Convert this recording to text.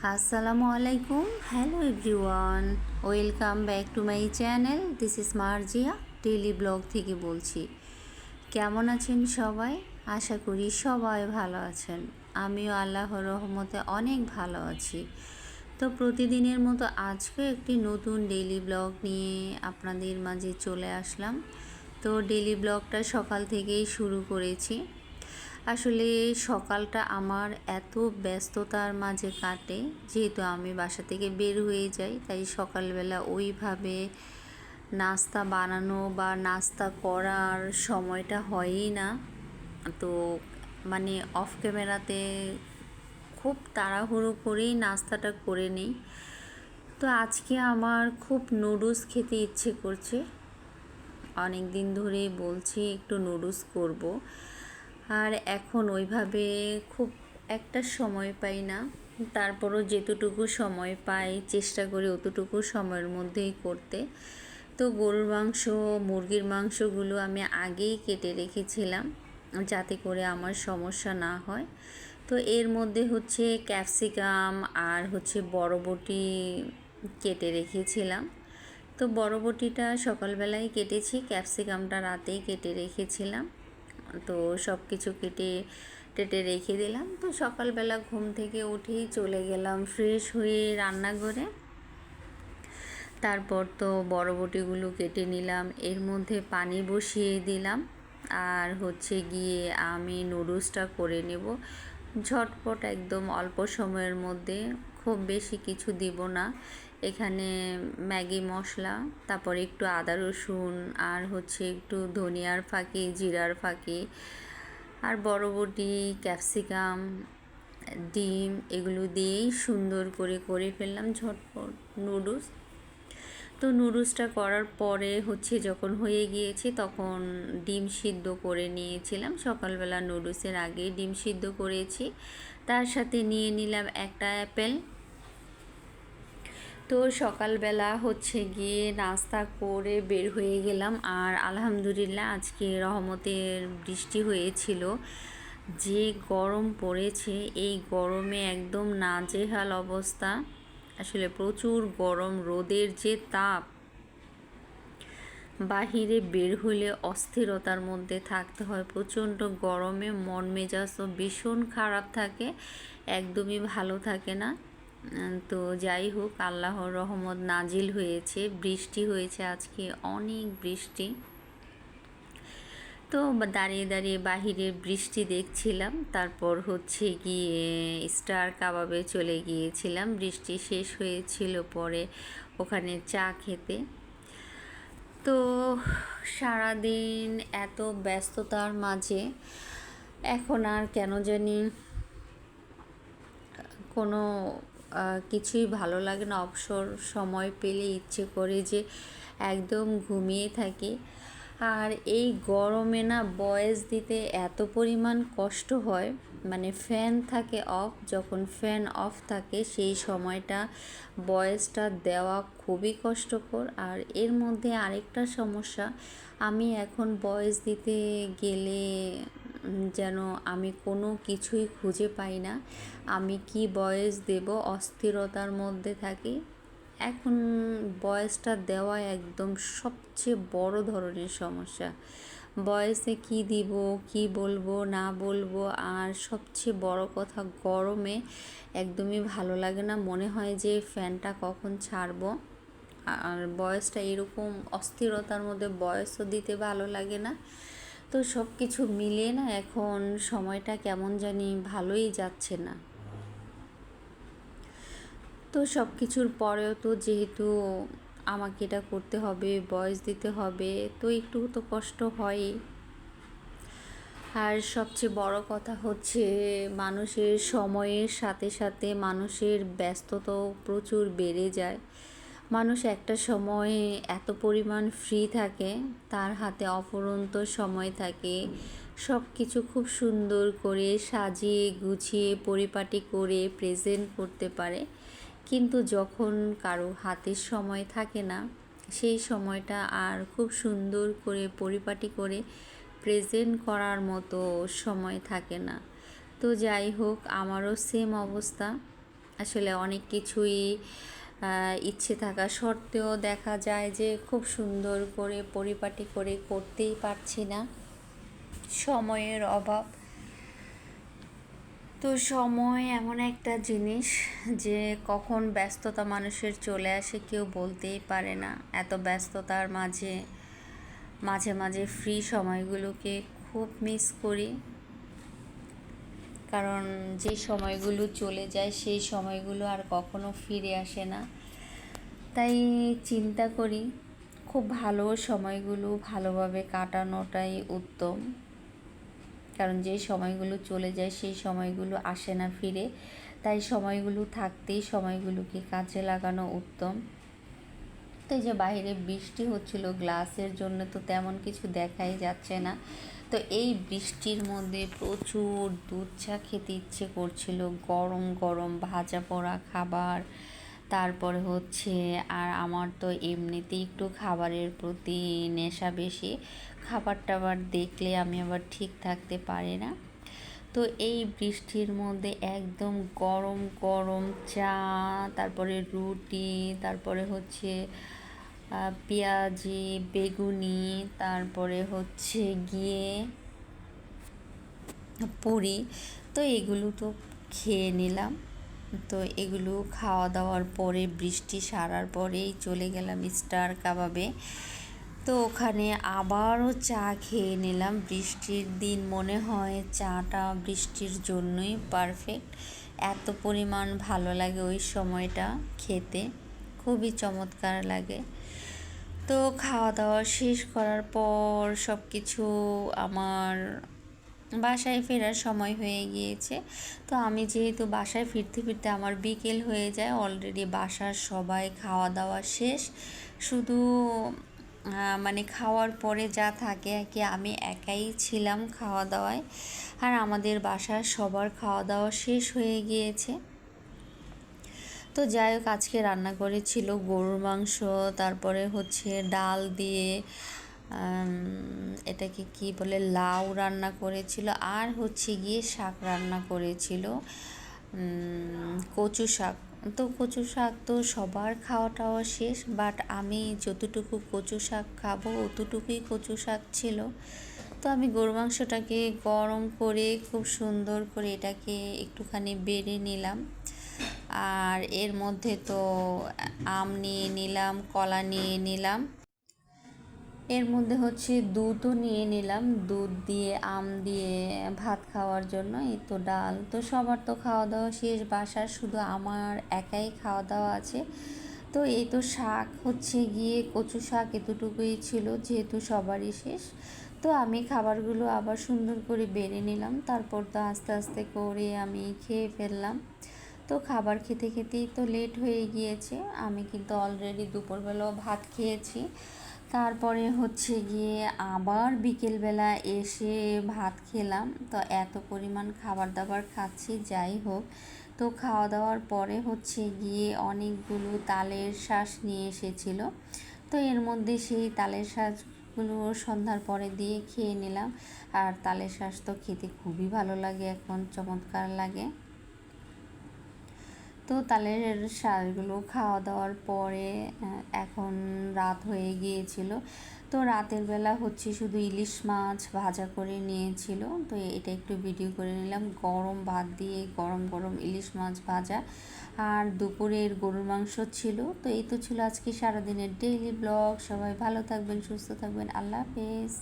আসসালামু আলাইকুম, hello everyone, welcome back to my channel. This is Marjia, daily blog থেকে বলছি। কেমন আছেন সবাই? আশা করি সবাই ভালো আছেন। আমিও আল্লাহর রহমতে অনেক ভালো আছি। তো প্রতিদিনের মতো আজকে একটি নতুন ডেইলি ব্লগ নিয়ে আপনাদের মাঝে চলে আসলাম। তো ডেইলি ব্লগটা সকাল থেকেই শুরু করেছি। আসলে সকালটা আমার এত ব্যস্ততার মাঝে কাটে, যেহেতু আমি বাসা থেকে বের হয়ে যাই, তাই সকালবেলা ওইভাবে নাস্তা বানানো বা নাস্তা করার সময়টা হয়ই না। তো মানে অফ ক্যামেরাতে খুব তাড়াহুড়ো করেই নাস্তাটা করে নিই। তো আজকে আমার খুব নুডলস খেতে ইচ্ছে করছে। অনেক দিন ধরেই বলছি একটু নুডলস করব, আর এখন ওইভাবে খুব একটা সময় পাই না। তারপরও যেতটুকু সময় পাই চেষ্টা করি অতটুকু সময়ের মধ্যেই করতে। তো গরুর মাংস, মুরগির মাংসগুলো আমি আগেই কেটে রেখেছিলাম যাতে করে আমার সমস্যা না হয়। তো এর মধ্যে হচ্ছে ক্যাপসিকাম আর হচ্ছে বরবটি কেটে রেখেছিলাম। তো বরবটিটা সকালবেলায় কেটেছি, ক্যাপসিকামটা রাতেই কেটে রেখেছিলাম। তো সব কিছু টেটে রেখে দিলাম। তো সকালবেলা ঘুম থেকে উঠেই চলে গেলাম ফ্রেশ হয়ে রান্নাঘরে। তারপর তো বরবটিগুলো কেটে নিলাম, এর মধ্যে পানি বসিয়ে দিলাম, আর হচ্ছে গিয়ে আমি নুডলসটা করে নেব ঝটপট, একদম অল্প সময়ের মধ্যে। খুব বেশি কিছু দিব না এখানে। ম্যাগি মশলা, তারপর একটু আদা রসুন, আর হচ্ছে একটু ধনিয়ার ফাঁকি, জিরার ফাঁকি, আর বরবটি, ক্যাপসিকাম, ডিম, এগুলো দিয়েই সুন্দর করে ফেললাম ঝটপট নুডলস। তো নুডলসটা করার পরে হচ্ছে যখন হয়ে গিয়েছে তখন ডিম সিদ্ধ করে নিয়েছিলাম। সকালবেলা নুডলসের আগে ডিম সিদ্ধ করেছি, তার সাথে নিয়ে নিলাম একটা অ্যাপেল। তো সকালবেলা হচ্ছে গিয়ে নাস্তা করে বের হয়ে গেলাম। আর আলহামদুলিল্লাহ আজকে রহমতের বৃষ্টি হয়েছিল। যে গরম পড়েছে, এই গরমে একদম নাজেহাল অবস্থা। আসলে প্রচুর গরম, রোদের যে তাপ, বাহিরে বের হলে অস্থিরতার মধ্যে থাকতে হয়। প্রচণ্ড গরমে মন মেজাজও ভীষণ খারাপ থাকে, একদমই ভালো থাকে না। তো যাই হোক, আল্লাহর রহমত নাজিল হয়েছে, বৃষ্টি হয়েছে আজকে, অনেক বৃষ্টি। তো দাঁড়িয়ে দাঁড়িয়ে বাহিরের বৃষ্টি দেখছিলাম। তারপর হচ্ছে গিয়ে স্টার কাবাবে চলে গিয়েছিলাম, বৃষ্টি শেষ হয়েছিল পরে ওখানে চা খেতে। তো সারাদিন এত ব্যস্ততার মাঝে এখন আর কেন জানি কোনো কিছুই ভালো লাগে না। অবসর সময় পেলে ইচ্ছে করে যে একদম ঘুমিয়ে থাকি। আর এই গরমে না ভয়েস দিতে এত পরিমাণ কষ্ট হয়, মানে ফ্যান থাকে অফ, যখন ফ্যান অফ থাকে সেই সময়টা ভয়েসটা দেওয়া খুবই কষ্টকর। আর এর মধ্যে আরেকটা সমস্যা, আমি এখন ভয়েস দিতে গেলে যেন আমি কোনো কিছুই খুঁজে পাই না। আমি কি ভয়েস দেব, অস্থিরতার মধ্যে থাকি। এখন ভয়েসটা দেওয়া একদম সবচেয়ে বড় ধরনের সমস্যা। ভয়েসে কি দিব, কি বলবো না বলবো, আর সবচেয়ে বড় কথা গরমে একদমই ভালো লাগে না, মনে হয় যে ফ্যানটা কখন ছাড়বো। আর ভয়েসটা এরকম অস্থিরতার মধ্যে ভয়েসও দিতে ভালো লাগে না। তো সব কিছু মিলিয়ে না এখন সময়টা কেমন জানি ভালোই যাচ্ছে না। তো সব কিছুর পরেও তো যেহেতু আমাকে এটা করতে হবে, ভয়েস দিতে হবে, তো একটু তো কষ্ট হয়ই। আর সবচেয়ে বড় কথা হচ্ছে মানুষের সময়ের সাথে সাথে মানুষের ব্যস্ততাও প্রচুর বেড়ে যায়। মানুষ একটা সময়ে এত পরিমাণ ফ্রি থাকে, তার হাতে অফুরন্ত সময় থাকে, সব কিছু খুব সুন্দর করে সাজিয়ে গুছিয়ে পরিপাটি করে প্রেজেন্ট করতে পারে। কিন্তু যখন কারো হাতের সময় থাকে না, সেই সময়টা আর খুব সুন্দর করে পরিপাটি করে প্রেজেন্ট করার মতো সময় থাকে না। তো যাই হোক, আমারও সেম অবস্থা। আসলে অনেক কিছুই ইচ্ছে থাকা সত্ত্বেও দেখা যায় যে খুব সুন্দর করে পরিপাটি করে করতেই পারছি না, সময়ের অভাব। তো সময় এমন একটা জিনিস যে কখন ব্যস্ততা মানুষের চলে আসে কেউ বলতেই পারে না। এত ব্যস্ততার মাঝে মাঝে মাঝে ফ্রি সময়গুলোকে খুব মিস করি, কারণ যে সময়গুলো চলে যায় সেই সময়গুলো আর কখনো ফিরে আসে না। তাই চিন্তা করি খুব ভালো সময়গুলো ভালোভাবে কাটানোটাই উত্তম, কারণ যে সময়গুলো চলে যায় সেই সময়গুলো আসে না ফিরে। তাই সময়গুলো থাকতেই সময়গুলোকে কাজে লাগানো উত্তম। তো এই যে বাইরে বৃষ্টি হচ্ছিল, গ্লাসের জন্য তো তেমন কিছু দেখাই যাচ্ছে না। তো এই বৃষ্টির মধ্যে প্রচুর দুধ চা খেতে ইচ্ছে করছিল, গরম গরম ভাজা পোড়া খাবার। তারপরে হচ্ছে, আর আমার তো এমনিতেই একটু খাবারের প্রতি নেশা বেশি, খাবার টাবার দেখলে আমি আবার ঠিক থাকতে পারি না। তো এই বৃষ্টির মধ্যে একদম গরম গরম চা, তারপরে রুটি, তারপরে হচ্ছে পেঁয়াজি বেগুনি, তারপরে হচ্ছে গিয়ে পুরি। তো এগুলো তো খেয়ে নিলাম। তো এগুলো খাওয়া দাওয়ার পরে বৃষ্টি সারার পরেই চলে গেলাম স্টার কাবাবে। তো ওখানে আবারও চা খেয়ে নিলাম। বৃষ্টির দিন মনে হয় চাটা বৃষ্টির জন্যই পারফেক্ট, এত পরিমাণ ভালো লাগে ওই সময়টা খেতে, খুবই চমৎকার লাগে। তো খাওয়া দাওয়া শেষ করার পর সব কিছু আমার বাসায় ফেরার সময় হয়ে গিয়েছে। তো আমি যেহেতু বাসায় ফিরতে ফিরতে আমার বিকেল হয়ে যায়, অলরেডি বাসার সবাই খাওয়া দাওয়া শেষ, শুধু মানে খাওয়ার পরে যা থাকে আর কি, আমি একাই ছিলাম খাওয়া দাওয়ায়। আর আমাদের বাসার সবার খাওয়া দাওয়া শেষ হয়ে গিয়েছে। তো যাই হোক, আজকে রান্না করেছিল গরুর মাংস, তারপরে হচ্ছে ডাল দিয়ে এটাকে কি বলে, লাউ রান্না করেছিল, আর হচ্ছে গিয়ে শাক রান্না করেছিল, কচু শাক। তো কচু শাক তো সবার খাওয়া টাওয়া শেষ, বাট আমি যতটুকু কচু শাক খাবো অতটুকুই কচু শাক ছিল। তো আমি গরু মাংসটাকে গরম করে খুব সুন্দর করে এটাকে একটুখানি বেড়ে নিলাম, আর এর মধ্যে তো আম নিয়ে নিলাম, কলা নিয়ে নিলাম, এর মধ্যে হচ্ছে দুধও নিয়ে নিলাম, দুধ দিয়ে আম দিয়ে ভাত খাওয়ার জন্য। এই তো ডাল, তো সবার তো খাওয়া দাওয়া শেষ, বাসার শুধু আমার একাই খাওয়া দাওয়া আছে। তো এই তো শাক হচ্ছে গিয়ে কচু শাক এতটুকুই ছিল, যেহেতু সবারই শেষ। তো আমি খাবারগুলো আবার সুন্দর করে বেড়ে নিলাম, তারপর তো আস্তে আস্তে করে আমি খেয়ে ফেললাম। তো খাবার খেতে খেতেই তো লেট হয়ে গিয়েছে, আমি কিন্তু অলরেডি দুপুরবেলাও ভাত খেয়েছি। তারপরে হচ্ছে গিয়ে আবার বিকেলবেলা এসে ভাত খেলাম। তো এত পরিমাণ খাবার দাবার খাচ্ছি, যাই হোক। তো খাওয়া দাওয়ার পরে হচ্ছে গিয়ে অনেকগুলো তালের শাঁস নিয়ে এসেছিলো। তো এর মধ্যে সেই তালের শাঁসগুলো সন্ধ্যার পরে দিয়ে খেয়ে নিলাম। আর তালের শাঁস তো খেতে খুবই ভালো লাগে, এখন চমৎকার লাগে। তো তালের শাঁসগুলো খাওয়া দাওয়ার পরে এখন রাত হয়ে গিয়েছিল। তো রাতের বেলা হচ্ছে শুধু ইলিশ মাছ ভাজা করে নিয়েছিল, তো এটা একটু ভিডিও করে নিলাম, গরম ভাত দিয়ে গরম গরম ইলিশ মাছ ভাজা। আর দুপুরের গরুর মাংস ছিল। তো এই তো ছিল আজকে সারাদিনের ডেইলি ব্লগ। সবাই ভালো থাকবেন, সুস্থ থাকবেন, আল্লাহ হাফেজ।